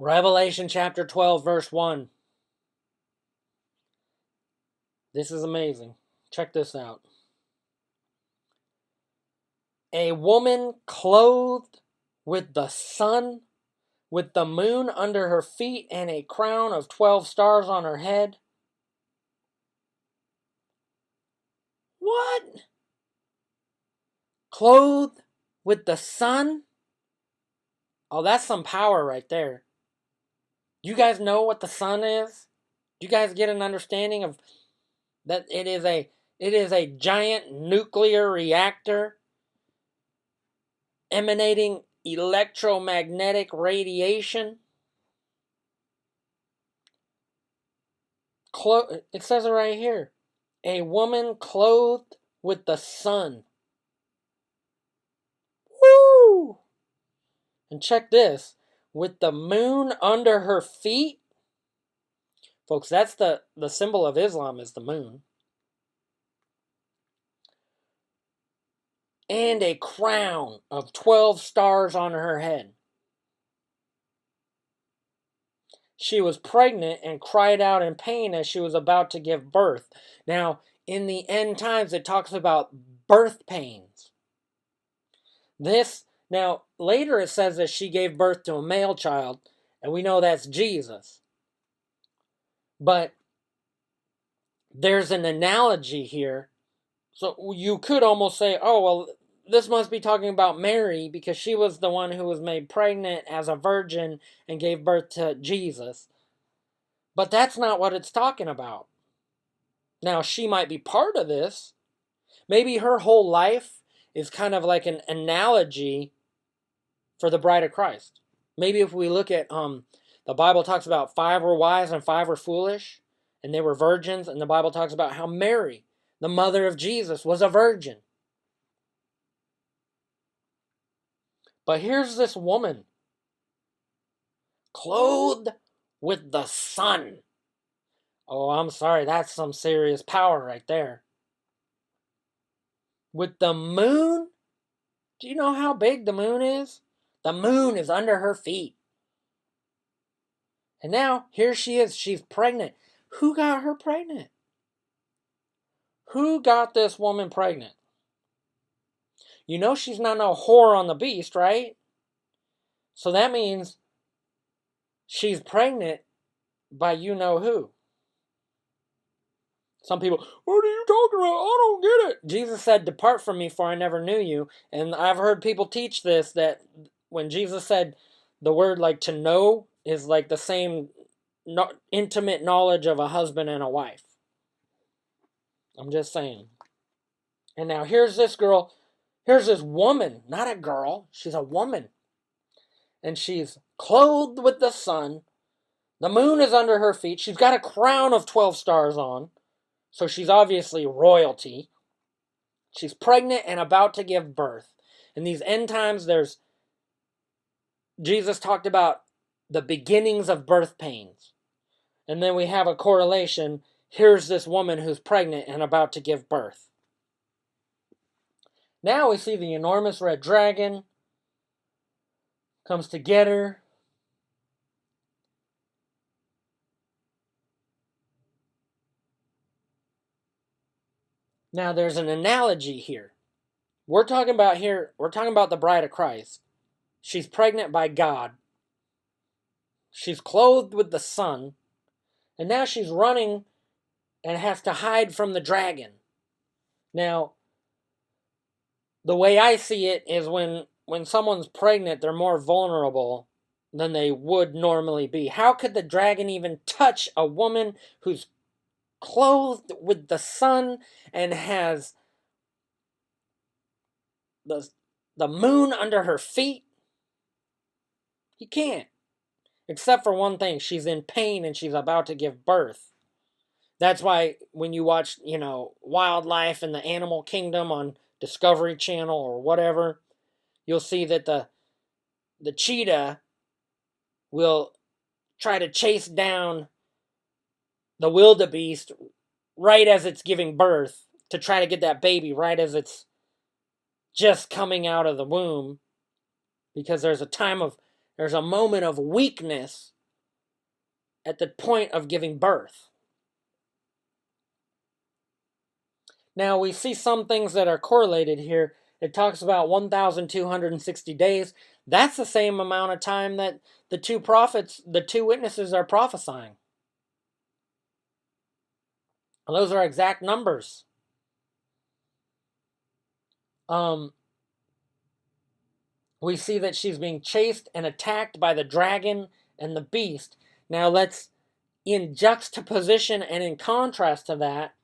Revelation chapter 12, verse 1. This is amazing. Check this out. A woman clothed with the sun, with the moon under her feet, and a crown of 12 stars on her head. What? Clothed with the sun? Oh, that's some power right there. You guys know what the sun is? Do you guys get an understanding of that? It is a giant nuclear reactor emanating electromagnetic radiation. It says it right here. A woman clothed with the sun. Woo! And check this. With the moon under her feet. Folks, that's the symbol of Islam is the moon. And a crown of 12 stars on her head. She was pregnant and cried out in pain as she was about to give birth. Now, in the end times, it talks about birth pains. Now, later it says that she gave birth to a male child, and we know that's Jesus. But there's an analogy here. So you could almost say, oh, well, this must be talking about Mary because she was the one who was made pregnant as a virgin and gave birth to Jesus. But that's not what it's talking about. Now, she might be part of this. Maybe her whole life is kind of like an analogy for the bride of Christ. Maybe if we look at, the Bible talks about 5 were wise and 5 were foolish, and they were virgins, and the Bible talks about how Mary, the mother of Jesus, was a virgin. But here's this woman, clothed with the sun. Oh, I'm sorry, that's some serious power right there. With the moon? Do you know how big the moon is? The moon is under her feet. And now, here she is. She's pregnant. Who got her pregnant? Who got this woman pregnant? You know she's not no whore on the beast, right? So that means she's pregnant by you know who. Some people, what are you talking about? I don't get it. Jesus said, depart from me, for I never knew you. And I've heard people teach this, that when Jesus said the word like to know is like the same intimate knowledge of a husband and a wife. I'm just saying. And now here's this girl. Here's this woman, not a girl. She's a woman. And she's clothed with the sun. The moon is under her feet. She's got a crown of 12 stars on. So she's obviously royalty. She's pregnant and about to give birth. In these end times, Jesus talked about the beginnings of birth pains. And then we have a correlation. Here's this woman who's pregnant and about to give birth. Now we see the enormous red dragon comes to get her. Now there's an analogy here. We're talking about the bride of Christ. She's pregnant by God. She's clothed with the sun. And now she's running and has to hide from the dragon. Now, the way I see it is when someone's pregnant, they're more vulnerable than they would normally be. How could the dragon even touch a woman who's clothed with the sun and has the moon under her feet? He can't. Except for one thing, she's in pain and she's about to give birth. That's why when you watch, wildlife in the animal kingdom on Discovery Channel or whatever, you'll see that the cheetah will try to chase down the wildebeest right as it's giving birth to try to get that baby right as it's just coming out of the womb, because there's a moment of weakness at the point of giving birth. Now, we see some things that are correlated here. It talks about 1,260 days. That's the same amount of time that the two witnesses are prophesying. And those are exact numbers. We see that she's being chased and attacked by the dragon and the beast. Now, let's, in juxtaposition and in contrast to that,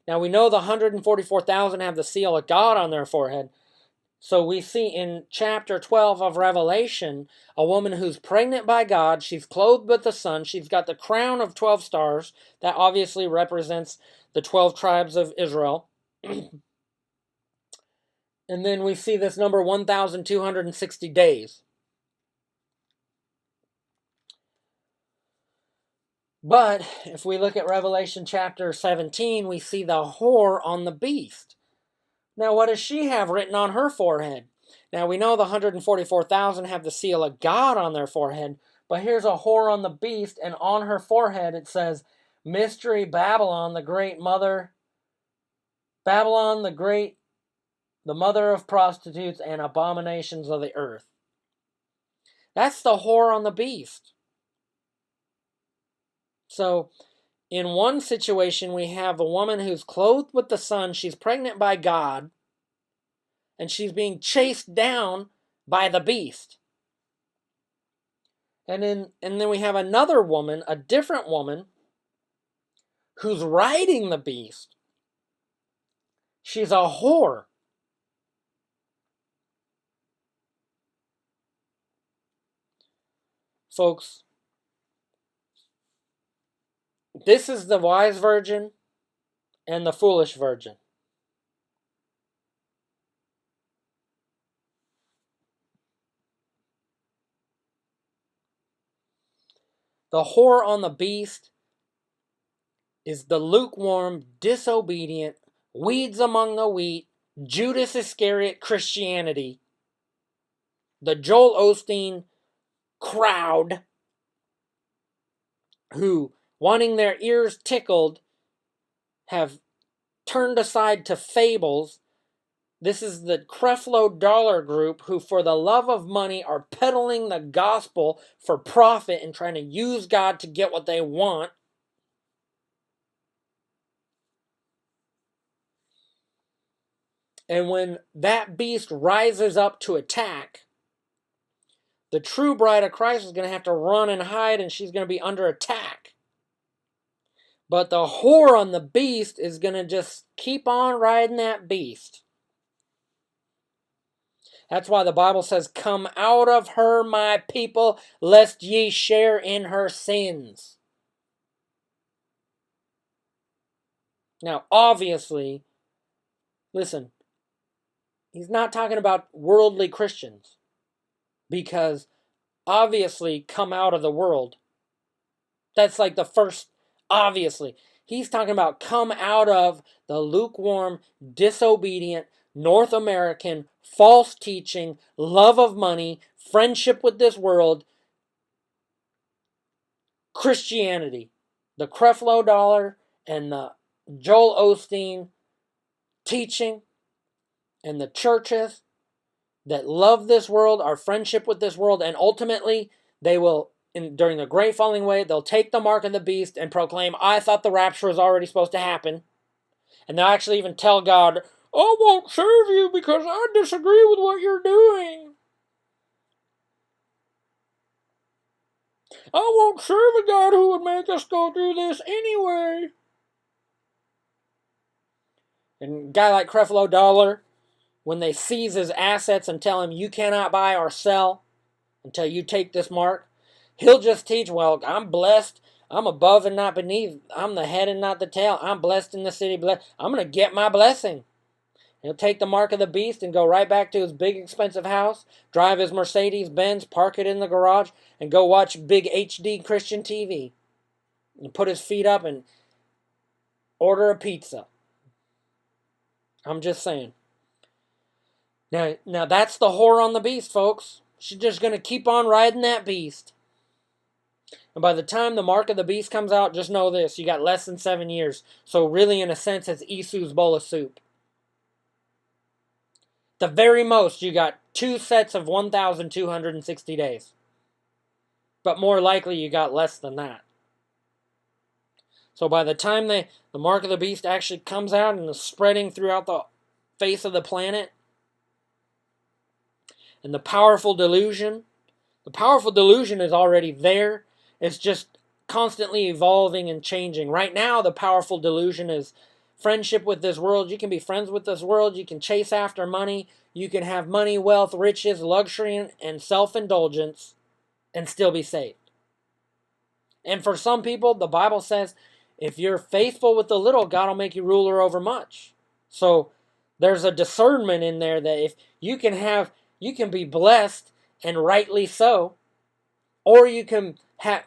now we know the 144,000 have the seal of God on their forehead. So we see in chapter 12 of Revelation, a woman who's pregnant by God. She's clothed with the sun. She's got the crown of 12 stars. That obviously represents the 12 tribes of Israel. And then we see this number 1,260 days. But if we look at Revelation chapter 17, we see the whore on the beast. Now, what does she have written on her forehead? Now, we know the 144,000 have the seal of God on their forehead, but here's a whore on the beast, and on her forehead it says, Mystery Babylon, the great mother, Babylon the great, the mother of prostitutes and abominations of the earth. That's the whore on the beast. So, in one situation, we have a woman who's clothed with the sun. She's pregnant by God, and she's being chased down by the beast. And then we have another woman, a different woman, who's riding the beast. She's a whore. Folks, this is the wise virgin and the foolish virgin. The whore on the beast is the lukewarm, disobedient, weeds among the wheat, Judas Iscariot Christianity, the Joel Osteen crowd who, wanting their ears tickled, have turned aside to fables. This is the Creflo dollar group who, for the love of money, are peddling the gospel for profit and trying to use God to get what they want. And when that beast rises up to attack, the true bride of Christ is going to have to run and hide, and she's going to be under attack. But the whore on the beast is going to just keep on riding that beast. That's why the Bible says, Come out of her, my people, lest ye share in her sins. Now, obviously, listen, he's not talking about worldly Christians. Because, obviously, come out of the world. That's like the first, obviously. He's talking about come out of the lukewarm, disobedient, North American, false teaching, love of money, friendship with this world, Christianity. The Creflo dollar and the Joel Osteen teaching and the churches that love this world, our friendship with this world, and ultimately they will, during the great falling away, they'll take the mark of the beast and proclaim, I thought the rapture was already supposed to happen. And they'll actually even tell God, I won't serve you because I disagree with what you're doing. I won't serve a God who would make us go through this anyway. And a guy like Creflo Dollar, when they seize his assets and tell him, you cannot buy or sell until you take this mark, he'll just teach, well, I'm blessed. I'm above and not beneath. I'm the head and not the tail. I'm blessed in the city. I'm going to get my blessing. He'll take the mark of the beast and go right back to his big expensive house, drive his Mercedes-Benz, park it in the garage, and go watch big HD Christian TV. And put his feet up and order a pizza. I'm just saying. Now that's the whore on the beast, folks. She's just going to keep on riding that beast. And by the time the mark of the beast comes out, just know this, you got less than 7 years. So really, in a sense, it's Esau's bowl of soup. The very most, you got 2 sets of 1,260 days. But more likely, you got less than that. So by the time the mark of the beast actually comes out and is spreading throughout the face of the planet, and the powerful delusion is already there. It's just constantly evolving and changing. Right now, the powerful delusion is friendship with this world. You can be friends with this world. You can chase after money. You can have money, wealth, riches, luxury, and self-indulgence and still be saved. And for some people, the Bible says, if you're faithful with the little, God will make you ruler over much. So there's a discernment in there that if you can be blessed, and rightly so, or you can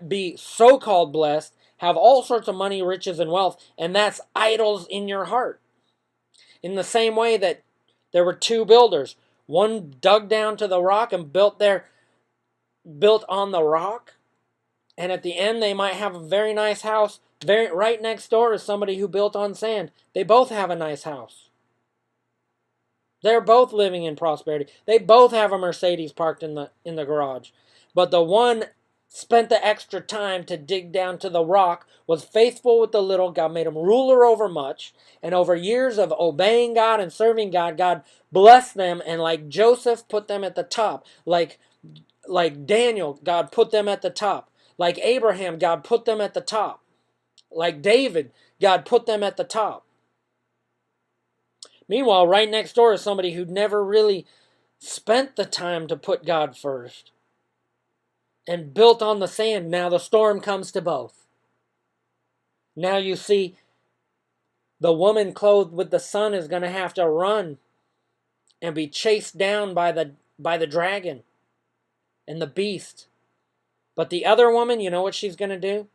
be so-called blessed, have all sorts of money, riches, and wealth, and that's idols in your heart. In the same way that there were 2 builders. One dug down to the rock and built on the rock, and at the end they might have a very nice house. Right next door is somebody who built on sand. They both have a nice house. They're both living in prosperity. They both have a Mercedes parked in the garage. But the one spent the extra time to dig down to the rock, was faithful with the little. God made him ruler over much. And over years of obeying God and serving God, God blessed them. And like Joseph, put them at the top. Like Daniel, God put them at the top. Like Abraham, God put them at the top. Like David, God put them at the top. Meanwhile, right next door is somebody who'd never really spent the time to put God first and built on the sand. Now the storm comes to both. Now you see the woman clothed with the sun is going to have to run and be chased down by the dragon and the beast. But the other woman, you know what she's going to do?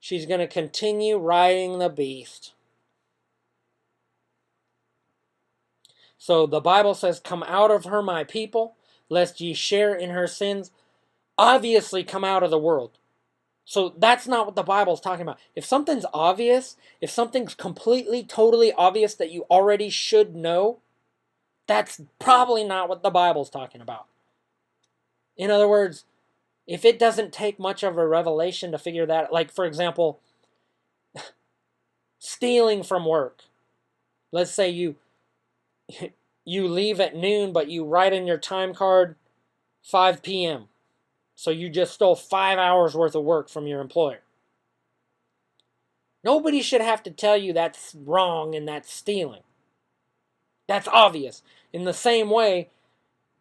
She's going to continue riding the beast. So the Bible says, come out of her, my people, lest ye share in her sins. Obviously come out of the world. So that's not what the Bible's talking about. If something's obvious, if something's completely, totally obvious that you already should know, that's probably not what the Bible's talking about. In other words, if it doesn't take much of a revelation to figure that, like for example, stealing from work. Let's say you leave at noon, but you write in your time card 5 p.m. So you just stole 5 hours worth of work from your employer. Nobody should have to tell you that's wrong and that's stealing. That's obvious. In the same way,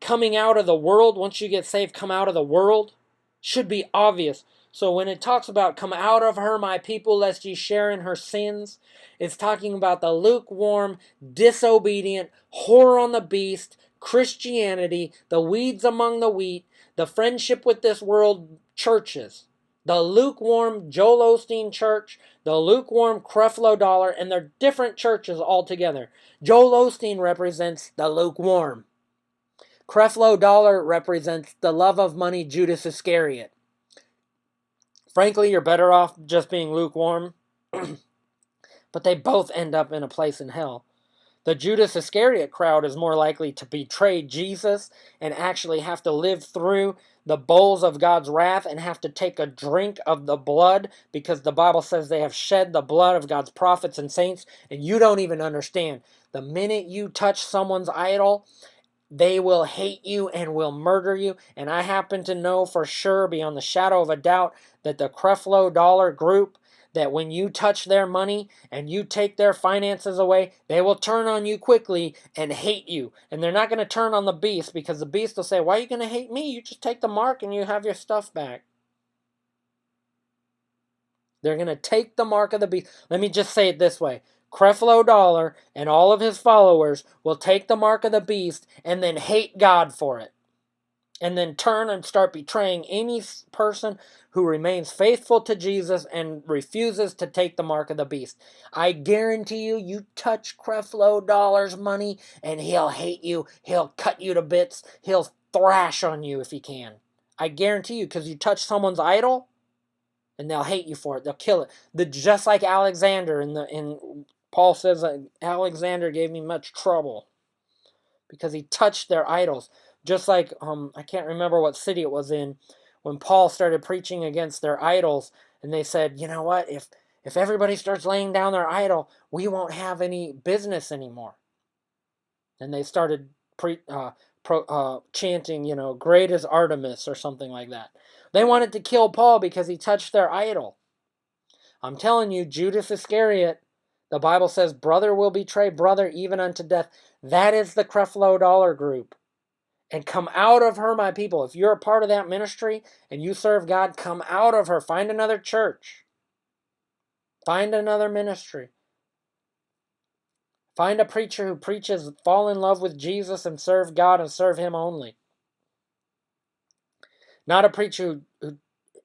coming out of the world, once you get saved, come out of the world, should be obvious. So when it talks about come out of her, my people, lest ye share in her sins, it's talking about the lukewarm, disobedient, whore on the beast, Christianity, the weeds among the wheat, the friendship with this world churches. The lukewarm Joel Osteen church, the lukewarm Creflo dollar, and they're different churches altogether. Joel Osteen represents the lukewarm. Creflo dollar represents the love of money Judas Iscariot. Frankly, you're better off just being lukewarm. But they both end up in a place in hell. The Judas Iscariot crowd is more likely to betray Jesus and actually have to live through the bowls of God's wrath and have to take a drink of the blood, because the Bible says they have shed the blood of God's prophets and saints, and you don't even understand. The minute you touch someone's idol, they will hate you and will murder you. And I happen to know for sure, beyond the shadow of a doubt, that the Creflo dollar group, that when you touch their money and you take their finances away, they will turn on you quickly and hate you. And they're not going to turn on the beast, because the beast will say, why are you going to hate me? You just take the mark and you have your stuff back. They're going to take the mark of the beast. Let me just say it this way. Creflo dollar and all of his followers will take the mark of the beast and then hate God for it. And then turn and start betraying any person who remains faithful to Jesus and refuses to take the mark of the beast. I guarantee you, you touch Creflo dollar's money and he'll hate you. He'll cut you to bits. He'll thrash on you if he can. I guarantee you, because you touch someone's idol, And they'll hate you for it. They'll kill it. Just like Alexander in Paul says, Alexander gave me much trouble because he touched their idols. Just like I can't remember what city it was in when Paul started preaching against their idols, and they said, you know what, if everybody starts laying down their idol, we won't have any business anymore. And they started chanting, great is Artemis or something like that. They wanted to kill Paul because he touched their idol. I'm telling you, Judas Iscariot, the Bible says, brother will betray brother even unto death. That is the Creflo Dollar Group. And come out of her, my people. If you're a part of that ministry and you serve God, come out of her. Find another church. Find another ministry. Find a preacher who preaches, fall in love with Jesus and serve God and serve Him only. Not a preacher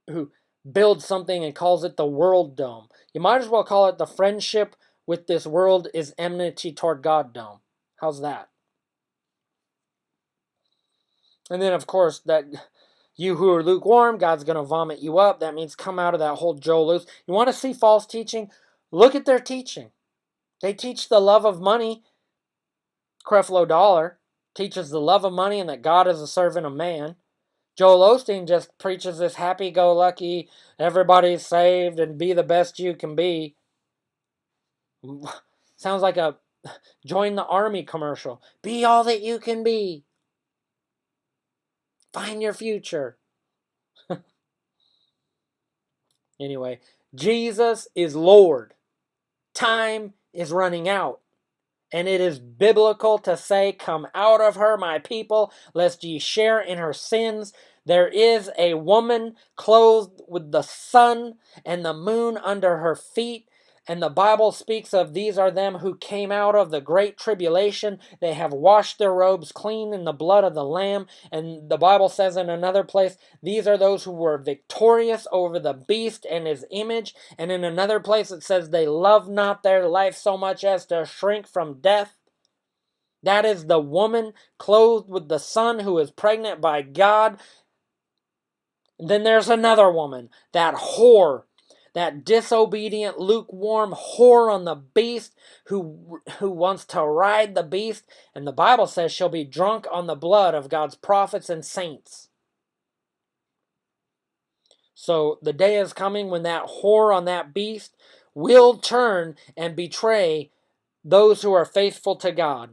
who builds something and calls it the world dome. You might as well call it the friendship with this world is enmity toward God dome. How's that? And then, of course, that you who are lukewarm, God's going to vomit you up. That means come out of that whole Joel Lewis. You want to see false teaching? Look at their teaching. They teach the love of money. Creflo Dollar teaches the love of money and that God is a servant of man. Joel Osteen just preaches this happy-go-lucky, everybody's saved and be the best you can be. Sounds like a join the army commercial. Be all that you can be. Find your future. Anyway, Jesus is Lord. Time is running out. And it is biblical to say, come out of her, my people, lest ye share in her sins. There is a woman clothed with the sun and the moon under her feet. And the Bible speaks of these are them who came out of the great tribulation. They have washed their robes clean in the blood of the Lamb. And the Bible says in another place, these are those who were victorious over the beast and his image. And in another place it says they love not their life so much as to shrink from death. That is the woman clothed with the sun who is pregnant by God. And then there's another woman, that whore, that disobedient, lukewarm whore on the beast who wants to ride the beast. And the Bible says she'll be drunk on the blood of God's prophets and saints. So the day is coming when that whore on that beast will turn and betray those who are faithful to God.